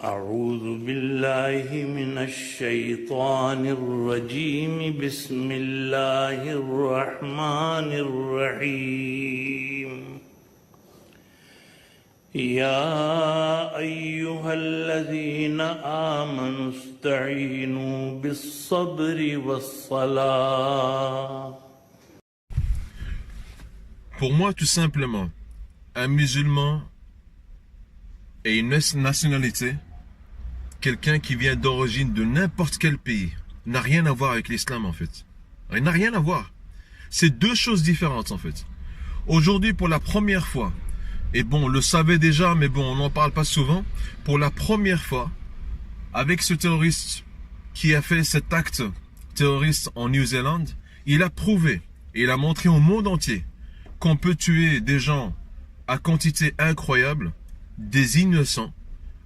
أعوذ بالله من الشيطان الرجيم بسم الله الرحمن الرحيم يا أيها الذين آمنوا استعينوا بالصبر والصلاة. Pour moi, tout simplement, un musulman et une nationalité, quelqu'un qui vient d'origine de n'importe quel pays, n'a rien à voir avec l'islam en fait. Il n'a rien à voir. C'est deux choses différentes en fait. Aujourd'hui, pour la première fois, et bon, on le savait déjà, mais bon, on n'en parle pas souvent, pour la première fois, avec ce terroriste qui a fait cet acte terroriste en Nouvelle-Zélande, il a prouvé, et il a montré au monde entier qu'on peut tuer des gens à quantité incroyable, des innocents,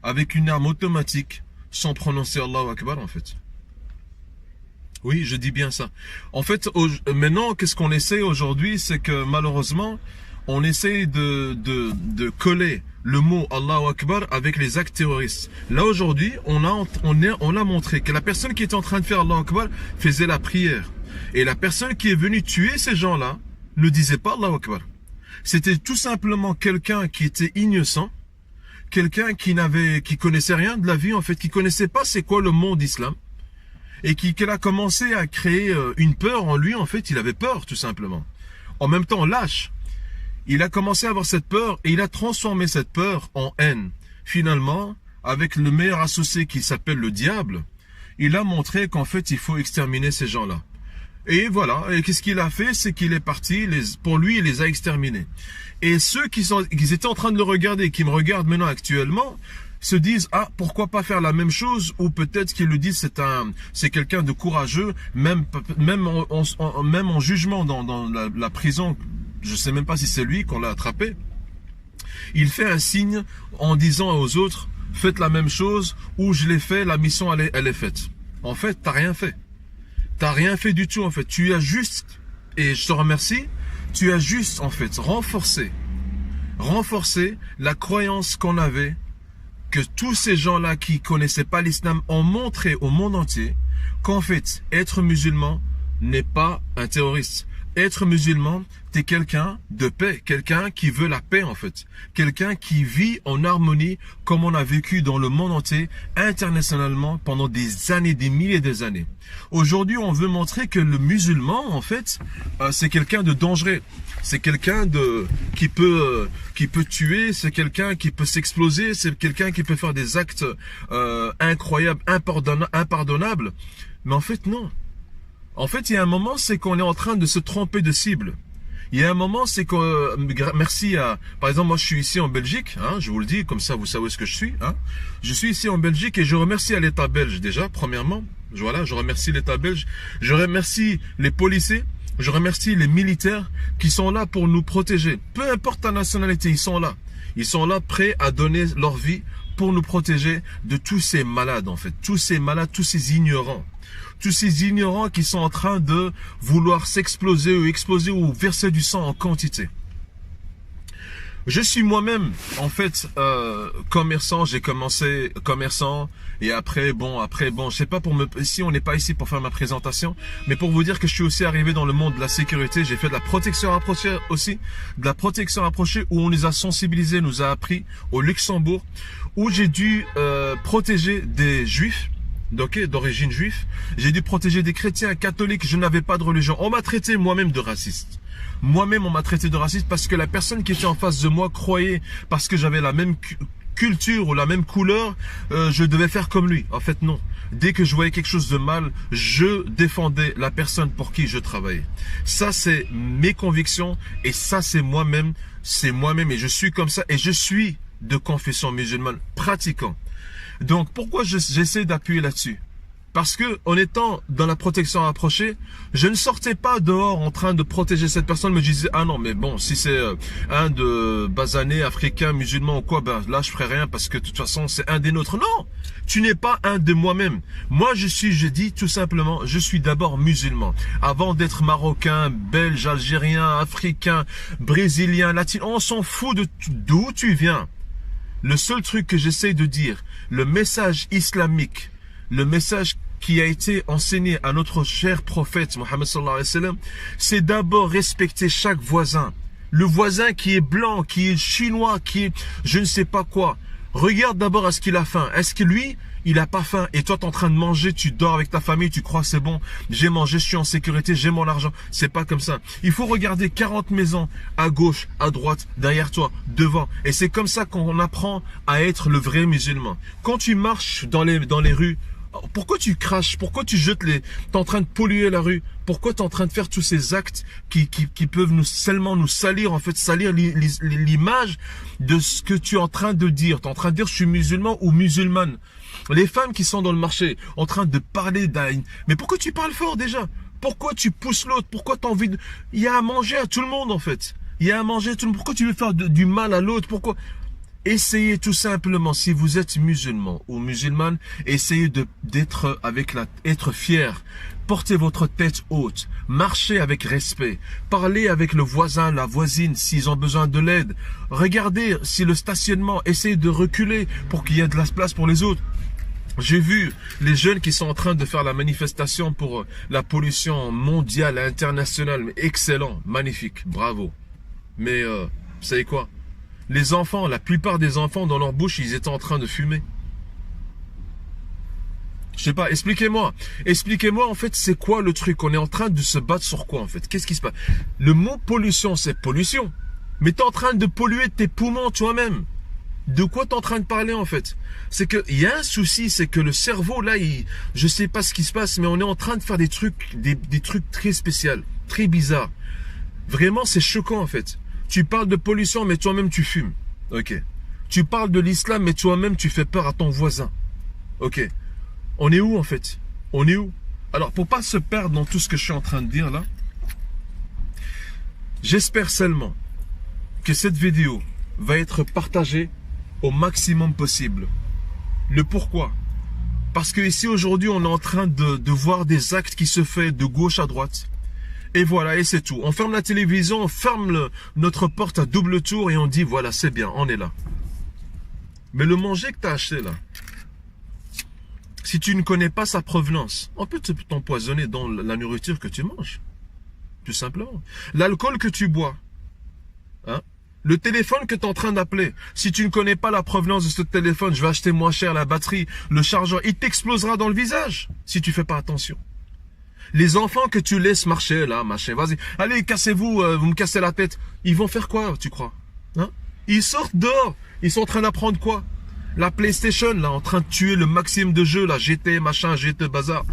avec une arme automatique, sans prononcer Allahu Akbar en fait. Oui, je dis bien ça. En fait, maintenant, qu'est-ce qu'on essaie aujourd'hui, c'est que malheureusement, on essaie de coller le mot Allahu Akbar avec les actes terroristes. Là aujourd'hui, on a montré que la personne qui était en train de faire Allahu Akbar faisait la prière. Et la personne qui est venue tuer ces gens-là ne disait pas Allahu Akbar. C'était tout simplement quelqu'un qui était innocent, quelqu'un qui connaissait rien de la vie en fait, qui connaissait pas c'est quoi le monde islam, et qui a commencé à créer une peur en lui en fait. Il avait peur tout simplement. En même temps lâche. Il a commencé à avoir cette peur et il a transformé cette peur en haine. Finalement, avec le meilleur associé qui s'appelle le diable, il a montré qu'en fait il faut exterminer ces gens-là. Et voilà, et qu'est-ce qu'il a fait? C'est qu'il est parti, pour lui, il les a exterminés. Et ceux qui étaient en train de le regarder, qui me regardent maintenant actuellement, se disent, ah, pourquoi pas faire la même chose? Ou peut-être qu'ils le disent, c'est quelqu'un de courageux, même en jugement dans la prison, je sais même pas si c'est lui qu'on l'a attrapé. Il fait un signe en disant aux autres, faites la même chose, ou je l'ai fait, la mission elle est faite. En fait, t'as rien fait. T'as rien fait du tout en fait. Tu as juste, et je te remercie, tu as juste en fait renforcé la croyance qu'on avait, que tous ces gens-là qui connaissaient pas l'islam ont montré au monde entier qu'en fait, être musulman n'est pas un terroriste. Être musulman, t'es quelqu'un de paix, quelqu'un qui veut la paix en fait, quelqu'un qui vit en harmonie comme on a vécu dans le monde entier, internationalement pendant des années, des milliers d'années. Aujourd'hui, on veut montrer que le musulman en fait, c'est quelqu'un de dangereux, c'est quelqu'un qui peut tuer, c'est quelqu'un qui peut s'exploser, c'est quelqu'un qui peut faire des actes incroyables, impardonnables. Mais en fait non. En fait, il y a un moment, c'est qu'on est en train de se tromper de cible. Il y a un moment, c'est que, merci à, par exemple, moi je suis ici en Belgique, hein, je vous le dis, comme ça vous savez ce que je suis, hein. Je suis ici en Belgique et je remercie à l'État belge déjà, premièrement. Voilà, je remercie l'État belge, je remercie les policiers, je remercie les militaires qui sont là pour nous protéger. Peu importe la nationalité, ils sont là. Ils sont là prêts à donner leur vie pour nous protéger de tous ces malades en fait, tous ces malades, tous ces ignorants. Tous ces ignorants qui sont en train de vouloir s'exploser ou exploser ou verser du sang en quantité. Je suis moi-même, en fait, commerçant. J'ai commencé commerçant et après, je sais pas ici on n'est pas ici pour faire ma présentation, mais pour vous dire que je suis aussi arrivé dans le monde de la sécurité. J'ai fait de la protection rapprochée aussi, de la protection rapprochée où on nous a sensibilisés, nous a appris au Luxembourg, où j'ai dû protéger des juifs. D'origine juive, j'ai dû protéger des chrétiens, catholiques, je n'avais pas de religion. On m'a traité moi-même de raciste. Moi-même, on m'a traité de raciste parce que la personne qui était en face de moi croyait, parce que j'avais la même culture ou la même couleur, je devais faire comme lui. En fait, non. Dès que je voyais quelque chose de mal, je défendais la personne pour qui je travaillais. Ça, c'est mes convictions et ça, c'est moi-même et je suis comme ça et je suis de confession musulmane pratiquant. Donc, pourquoi j'essaie d'appuyer là-dessus? Parce que, en étant dans la protection rapprochée, je ne sortais pas dehors en train de protéger cette personne, me disais, ah non, mais bon, si c'est un de basané, africain, musulman ou quoi, ben là, je ferai rien parce que de toute façon, c'est un des nôtres. Non! Tu n'es pas un de moi-même. Moi, je dis tout simplement, je suis d'abord musulman. Avant d'être marocain, belge, algérien, africain, brésilien, latin, on s'en fout d'où tu viens. Le seul truc que j'essaie de dire, le message islamique, le message qui a été enseigné à notre cher prophète Mohammed sallallahu alayhi wa sallam, c'est d'abord respecter chaque voisin. Le voisin qui est blanc, qui est chinois, qui est je ne sais pas quoi. Regarde d'abord à ce qu'il a faim. Est-ce que lui, il a pas faim et toi t'es en train de manger, tu dors avec ta famille, tu crois c'est bon, j'ai mangé, je suis en sécurité, j'ai mon argent. C'est pas comme ça. Il faut regarder 40 maisons à gauche, à droite, derrière toi, devant. Et c'est comme ça qu'on apprend à être le vrai musulman. Quand tu marches dans les rues, pourquoi tu craches? Pourquoi tu jettes t'es en train de polluer la rue? Pourquoi tu es en train de faire tous ces actes qui peuvent seulement nous salir, en fait, salir l'image de ce que tu es en train de dire. Tu es en train de dire je suis musulman ou musulmane. Les femmes qui sont dans le marché, en train de parler d'un... Mais pourquoi tu parles fort déjà? Pourquoi tu pousses l'autre? Pourquoi tu as envie de... Il y a à manger à tout le monde en fait. Il y a à manger à tout le monde. Pourquoi tu veux faire du mal à l'autre? Pourquoi? Essayez tout simplement, si vous êtes musulman ou musulmane, essayez être fier. Portez votre tête haute. Marchez avec respect. Parlez avec le voisin, la voisine, s'ils ont besoin de l'aide. Regardez si le stationnement, essayez de reculer pour qu'il y ait de la place pour les autres. J'ai vu les jeunes qui sont en train de faire la manifestation pour la pollution mondiale, internationale. Mais excellent, magnifique, bravo. Mais, vous savez quoi? Les enfants, la plupart des enfants, dans leur bouche, ils étaient en train de fumer. Je sais pas, expliquez-moi. Expliquez-moi, en fait, c'est quoi le truc? On est en train de se battre sur quoi, en fait? Qu'est-ce qui se passe? Le mot pollution, c'est pollution. Mais tu es en train de polluer tes poumons toi-même. De quoi tu es en train de parler, en fait? C'est qu'il y a un souci, c'est que le cerveau, là, je sais pas ce qui se passe, mais on est en train de faire des trucs très spéciaux, très bizarres. Vraiment, c'est choquant, en fait. Tu parles de pollution, mais toi-même, tu fumes. Ok. Tu parles de l'islam, mais toi-même, tu fais peur à ton voisin. Ok. On est où, en fait? On est où? Alors, pour pas se perdre dans tout ce que je suis en train de dire, là, j'espère seulement que cette vidéo va être partagée au maximum possible. Le pourquoi? Parce que ici, aujourd'hui, on est en train de voir des actes qui se font de gauche à droite. Et voilà, et c'est tout. On ferme la télévision, on ferme notre porte à double tour et on dit, voilà, c'est bien, on est là. Mais le manger que tu as acheté là, si tu ne connais pas sa provenance, on peut t'empoisonner dans la nourriture que tu manges. Tout simplement. L'alcool que tu bois, hein, le téléphone que tu es en train d'appeler, si tu ne connais pas la provenance de ce téléphone, je vais acheter moins cher la batterie, le chargeur, il t'explosera dans le visage si tu fais pas attention. Les enfants que tu laisses marcher là, machin, vas-y, allez, cassez-vous, vous me cassez la tête. Ils vont faire quoi, tu crois, hein? Ils sortent dehors, ils sont en train d'apprendre quoi? La PlayStation, là, en train de tuer le maximum de jeux, là, GT, machin, GT, bazar.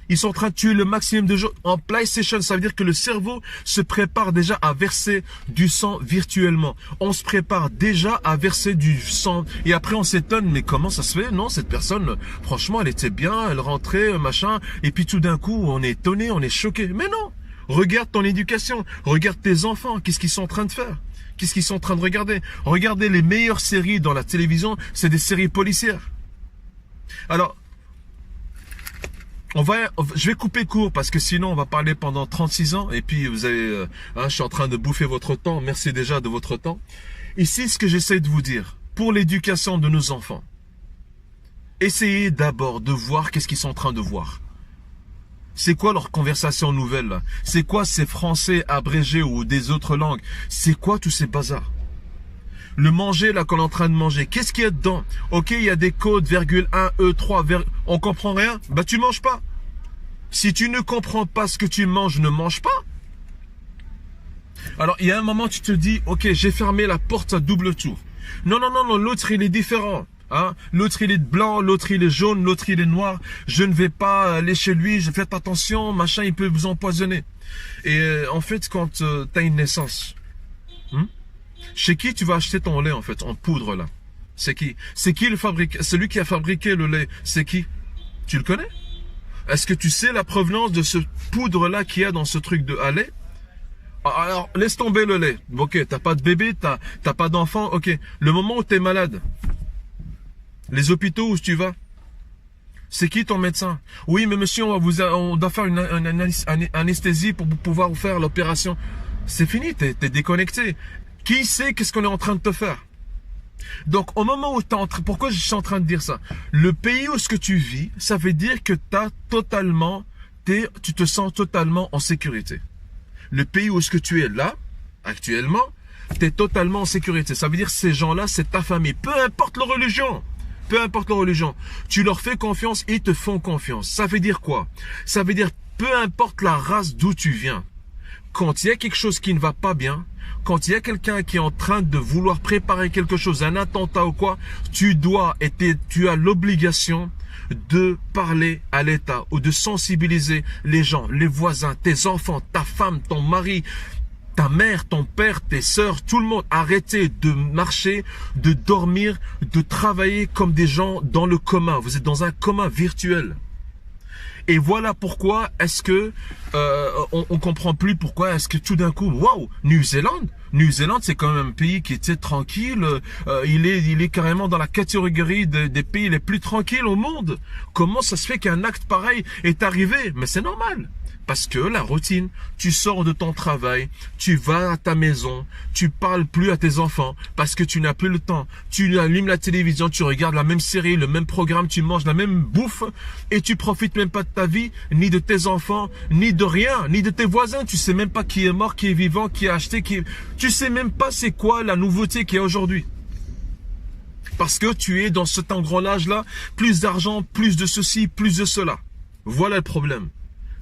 Ils sont en train de tuer le maximum de jeux. En PlayStation, ça veut dire que le cerveau se prépare déjà à verser du sang virtuellement. On se prépare déjà à verser du sang. Et après, on s'étonne, mais comment ça se fait? Non, cette personne, franchement, elle était bien, elle rentrait, machin. Et puis tout d'un coup, on est étonné, on est choqué. Mais non! Regarde ton éducation. Regarde tes enfants. Qu'est-ce qu'ils sont en train de faire? Qu'est-ce qu'ils sont en train de regarder? Regardez les meilleures séries dans la télévision, c'est des séries policières. Alors, je vais couper court parce que sinon on va parler pendant 36 ans et puis vous allez, je suis en train de bouffer votre temps. Merci déjà de votre temps. Ici, ce que j'essaie de vous dire, pour l'éducation de nos enfants, essayez d'abord de voir qu'est-ce qu'ils sont en train de voir. C'est quoi leur conversation nouvelle là? C'est quoi ces français abrégés ou des autres langues? C'est quoi tous ces bazars? Le manger là qu'on est en train de manger, qu'est-ce qu'il y a dedans? Ok, il y a des codes, virgule 1, E3, on comprend rien? Bah tu manges pas. Si tu ne comprends pas ce que tu manges, ne mange pas. Alors il y a un moment tu te dis, ok, j'ai fermé la porte à double tour. Non, l'autre il est différent. Hein? L'autre il est blanc, l'autre il est jaune, l'autre il est noir. Je ne vais pas aller chez lui, faites attention, machin, il peut vous empoisonner. Et en fait, quand tu as une naissance, chez qui tu vas acheter ton lait en fait, en poudre là? C'est qui? C'est qui celui qui a fabriqué le lait? C'est qui? Tu le connais? Est-ce que tu sais la provenance de ce poudre là qu'il y a dans ce truc de lait? Alors, laisse tomber le lait. Ok, t'as pas de bébé, t'as pas d'enfant, ok. Le moment où t'es malade, les hôpitaux où tu vas, c'est qui ton médecin? Oui, mais monsieur, on doit faire une anesthésie pour pouvoir vous faire l'opération. C'est fini, t'es déconnecté. Qui sait qu'est-ce qu'on est en train de te faire? Donc, au moment où tu es en train... Pourquoi je suis en train de dire ça? Le pays où ce que tu vis, ça veut dire que tu te sens totalement en sécurité. Le pays où ce que tu es là, actuellement, tu es totalement en sécurité. Ça veut dire que ces gens-là, c'est ta famille. Peu importe leur religion. Peu importe leur religion. Tu leur fais confiance, ils te font confiance. Ça veut dire quoi? Ça veut dire peu importe la race d'où tu viens. Quand il y a quelque chose qui ne va pas bien, quand il y a quelqu'un qui est en train de vouloir préparer quelque chose, un attentat ou quoi, tu as l'obligation de parler à l'État ou de sensibiliser les gens, les voisins, tes enfants, ta femme, ton mari, ta mère, ton père, tes sœurs, tout le monde. Arrêtez de marcher, de dormir, de travailler comme des gens dans le commun. Vous êtes dans un commun virtuel. Et voilà pourquoi est-ce que on comprend plus pourquoi est-ce que tout d'un coup, waouh, New Zélande, c'est quand même un pays qui était tranquille. Il est carrément dans la catégorie des pays les plus tranquilles au monde. Comment ça se fait qu'un acte pareil est arrivé? Mais c'est normal. Parce que la routine, tu sors de ton travail, tu vas à ta maison, tu parles plus à tes enfants parce que tu n'as plus le temps. Tu allumes la télévision, tu regardes la même série, le même programme, tu manges la même bouffe et tu profites même pas de ta vie, ni de tes enfants, ni de rien, ni de tes voisins. Tu sais même pas qui est mort, qui est vivant, qui a acheté, tu sais même pas c'est quoi la nouveauté qu'il y a aujourd'hui. Parce que tu es dans cet engrenage-là, plus d'argent, plus de ceci, plus de cela. Voilà le problème.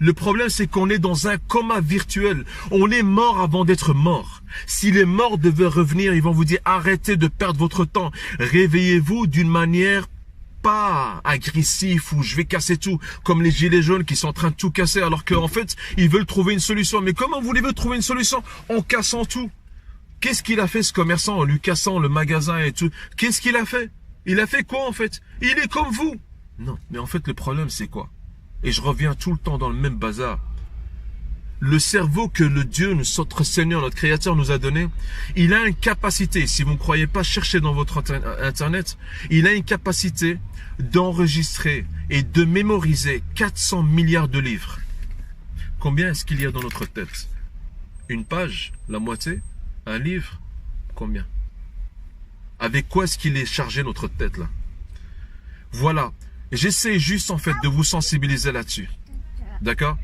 Le problème, c'est qu'on est dans un coma virtuel. On est mort avant d'être mort. Si les morts devaient revenir, ils vont vous dire arrêtez de perdre votre temps. Réveillez-vous d'une manière pas agressive ou je vais casser tout, comme les gilets jaunes qui sont en train de tout casser alors qu'en fait, ils veulent trouver une solution. Mais comment voulez-vous trouver une solution en cassant tout? Qu'est-ce qu'il a fait ce commerçant en lui cassant le magasin et tout? Qu'est-ce qu'il a fait? Il a fait quoi en fait? Il est comme vous. Non, mais en fait le problème c'est quoi? Et je reviens tout le temps dans le même bazar. Le cerveau que le Dieu, notre Seigneur, notre Créateur nous a donné, il a une capacité, si vous ne croyez pas, cherchez dans votre Internet, il a une capacité d'enregistrer et de mémoriser 400 milliards de livres. Combien est-ce qu'il y a dans notre tête? Une page? La moitié? Un livre? Combien? Avec quoi est-ce qu'il est chargé notre tête là? Voilà. J'essaie juste en fait de vous sensibiliser là-dessus. D'accord?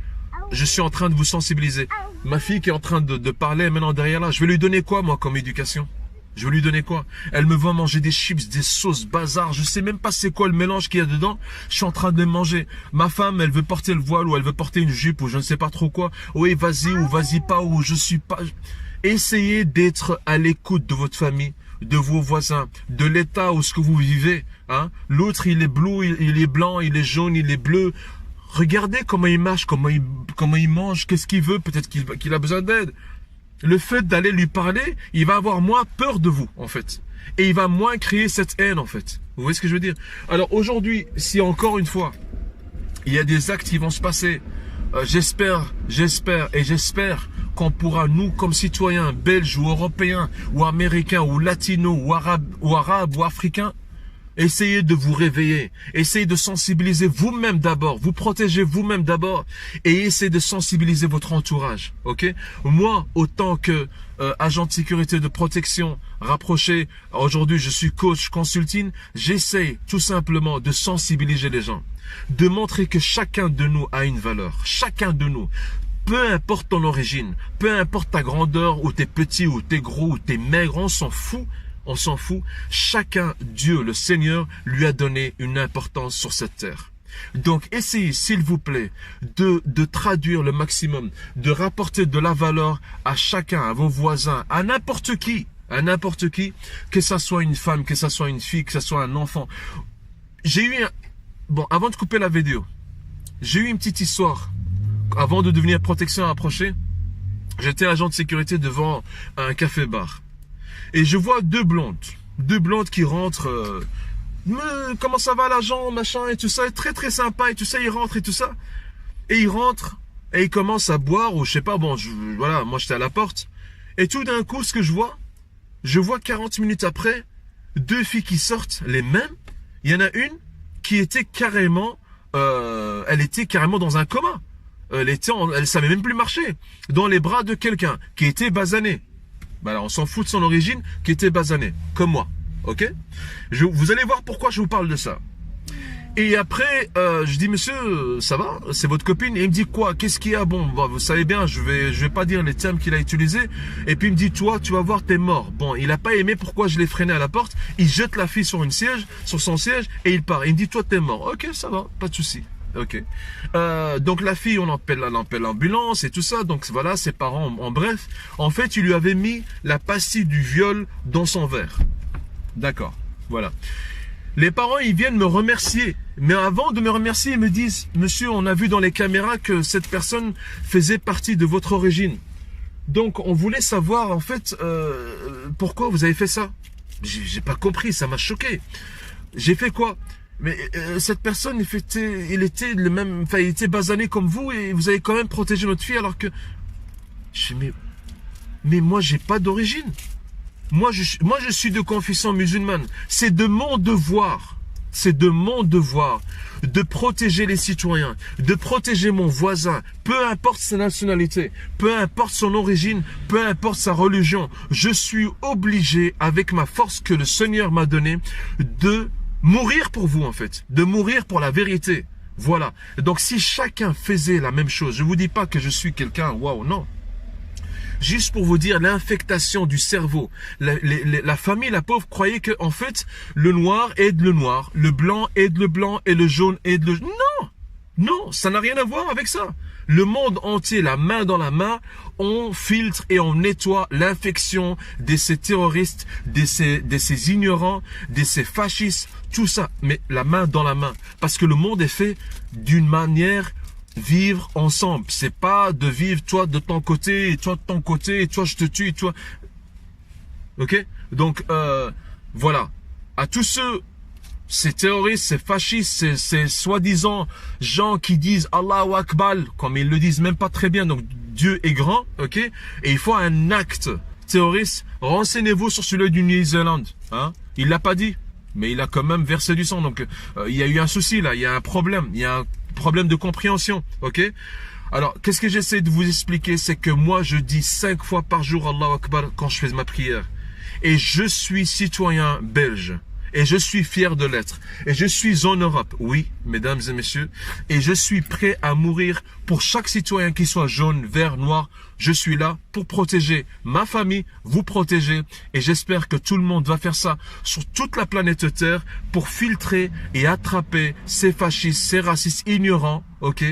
Je suis en train de vous sensibiliser. Ma fille qui est en train de parler maintenant derrière là, je vais lui donner quoi moi comme éducation? Je vais lui donner quoi? Elle me voit manger des chips, des sauces, bazar. Je sais même pas c'est quoi le mélange qu'il y a dedans. Je suis en train de les manger. Ma femme, elle veut porter le voile ou elle veut porter une jupe ou je ne sais pas trop quoi. Oui, vas-y ou vas-y pas ou je suis pas. Essayez d'être à l'écoute de votre famille, de vos voisins, de l'état où ce que vous vivez. Hein? L'autre, il est bleu, il est blanc, il est jaune, il est bleu. Regardez comment il marche, comment il mange, qu'est-ce qu'il veut, peut-être qu'il a besoin d'aide. Le fait d'aller lui parler, il va avoir moins peur de vous, en fait. Et il va moins créer cette haine, en fait. Vous voyez ce que je veux dire? Alors aujourd'hui, si encore une fois, il y a des actes qui vont se passer, j'espère qu'on pourra, nous, comme citoyens belges ou européens, ou américains, ou latinos, ou arabes, ou africains, essayez de vous réveiller. Essayez de sensibiliser vous-même d'abord. Vous protégez vous-même d'abord. Et essayez de sensibiliser votre entourage. Ok? Moi, autant que agent de sécurité de protection rapproché, aujourd'hui je suis coach consulting, j'essaye tout simplement de sensibiliser les gens. De montrer que chacun de nous a une valeur. Chacun de nous. Peu importe ton origine, peu importe ta grandeur, ou t'es petit, ou t'es gros, ou t'es maigre, on s'en fout. On s'en fout. Chacun, Dieu, le Seigneur, lui a donné une importance sur cette terre. Donc, essayez, s'il vous plaît, de traduire le maximum, de rapporter de la valeur à chacun, à vos voisins, à n'importe qui, que ça soit une femme, que ça soit une fille, que ça soit un enfant. Bon, avant de couper la vidéo, j'ai eu une petite histoire. Avant de devenir protection rapprochée, j'étais agent de sécurité devant un café-bar. Et je vois deux blondes qui rentrent, comment ça va l'agent, machin et tout ça, très très sympa et tout ça, ils rentrent et tout ça. Et ils rentrent et ils commencent à boire ou je sais pas, bon, voilà, moi j'étais à la porte. Et tout d'un coup, ce que je vois 40 minutes après, deux filles qui sortent, les mêmes. Il y en a une qui était carrément, elle était carrément dans un coma. Elle savait même plus marcher, dans les bras de quelqu'un qui était basané. Bah là, on s'en fout de son origine, qui était basané, comme moi. ok? Vous allez voir pourquoi je vous parle de ça. Et après, je dis, monsieur, ça va? C'est votre copine? Et il me dit quoi? Qu'est-ce qu'il y a? Bon, vous savez bien, je vais pas dire les termes qu'il a utilisés. Et puis il me dit, toi, tu vas voir, t'es mort. Bon, il a pas aimé pourquoi je l'ai freiné à la porte. Il jette la fille sur son siège, et il part. Il me dit, toi, t'es mort. Ok, ça va, pas de souci. Ok. Donc la fille, on appelle l'ambulance et tout ça. Donc voilà, ses parents, en bref. En fait, il lui avait mis la pastille du viol dans son verre. D'accord. Voilà. Les parents, ils viennent me remercier. Mais avant de me remercier, ils me disent, monsieur, on a vu dans les caméras que cette personne faisait partie de votre origine. Donc, on voulait savoir, en fait, pourquoi vous avez fait ça. J'ai pas compris, ça m'a choqué. J'ai fait quoi? Mais cette personne, il était le même, enfin, il était basané comme vous et vous avez quand même protégé notre fille alors que... Je dis, mais moi, j'ai pas d'origine. Moi, je suis de confession musulmane. C'est de mon devoir de protéger les citoyens, de protéger mon voisin, peu importe sa nationalité, peu importe son origine, peu importe sa religion. Je suis obligé, avec ma force que le Seigneur m'a donnée, de mourir pour vous, en fait, de mourir pour la vérité. Voilà. Donc, si chacun faisait la même chose, je vous dis pas que je suis quelqu'un, waouh, non. Juste pour vous dire l'infectation du cerveau. La famille, la pauvre, croyait que, en fait, le noir aide le noir, le blanc aide le blanc et le jaune aide le jaune. Non! Non, ça n'a rien à voir avec ça. Le monde entier, la main dans la main, on filtre et on nettoie l'infection de ces terroristes, de ces ignorants, de ces fascistes, tout ça. Mais la main dans la main. Parce que le monde est fait d'une manière... vivre ensemble, c'est pas de vivre toi de ton côté et toi de ton côté et toi je te tue et toi. Ok? Donc voilà. À tous ceux, ces terroristes, ces fascistes, ces soi-disant gens qui disent Allahu Akbar, comme ils le disent même pas très bien, donc Dieu est grand, ok? Et il faut un acte terroriste. Renseignez-vous sur celui du New Zealand, hein? Il l'a pas dit, mais il a quand même versé du sang. Donc il y a eu un souci là, il y a un problème, il y a un problème de compréhension, ok? Alors, qu'est-ce que j'essaie de vous expliquer? C'est que moi, je dis 5 fois par jour Allahu Akbar quand je fais ma prière. Et je suis citoyen belge. Et je suis fier de l'être. Et je suis en Europe, oui, mesdames et messieurs. Et je suis prêt à mourir pour chaque citoyen qui soit jaune, vert, noir. Je suis là pour protéger ma famille, vous protéger. Et j'espère que tout le monde va faire ça sur toute la planète Terre pour filtrer et attraper ces fascistes, ces racistes ignorants, ok?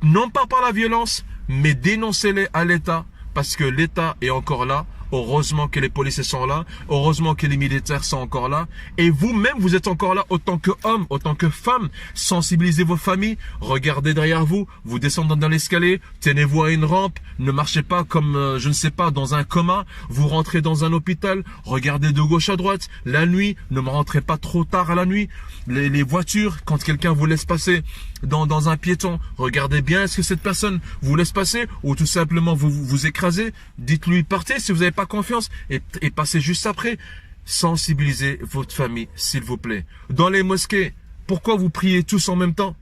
Non pas par la violence, mais dénoncez-les à l'État. Parce que l'État est encore là. Heureusement que les policiers sont là. Heureusement que les militaires sont encore là. Et vous-même, vous êtes encore là, autant qu'homme, autant que femme. Sensibilisez vos familles. Regardez derrière vous. Vous descendez dans l'escalier. Tenez-vous à une rampe. Ne marchez pas comme, je ne sais pas, dans un coma. Vous rentrez dans un hôpital. Regardez de gauche à droite. La nuit, ne me rentrez pas trop tard à la nuit. Les voitures, quand quelqu'un vous laisse passer dans un piéton, regardez bien est-ce que cette personne vous laisse passer ou tout simplement vous écrasez. Dites-lui partez si vous n'avez pas confiance et passez juste après. Sensibilisez votre famille, s'il vous plaît. Dans les mosquées, pourquoi vous priez tous en même temps?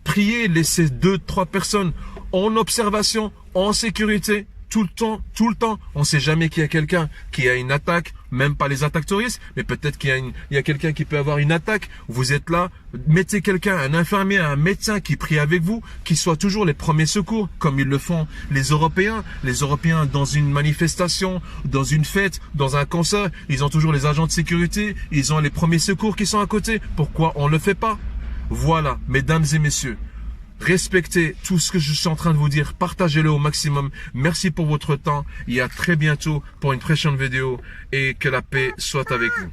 Priez, laissez 2-3 personnes en observation, en sécurité. Tout le temps, on ne sait jamais qu'il y a quelqu'un qui a une attaque, même pas les attaques terroristes, mais peut-être qu'il y a quelqu'un qui peut avoir une attaque. Vous êtes là, mettez quelqu'un, un infirmier, un médecin qui prie avec vous, qui soit toujours les premiers secours, comme ils le font les Européens. Les Européens, dans une manifestation, dans une fête, dans un concert, ils ont toujours les agents de sécurité, ils ont les premiers secours qui sont à côté. Pourquoi on ne le fait pas? Voilà, mesdames et messieurs. Respectez tout ce que je suis en train de vous dire. Partagez-le au maximum. Merci pour votre temps. Et à très bientôt pour une prochaine vidéo. Et que la paix soit avec vous.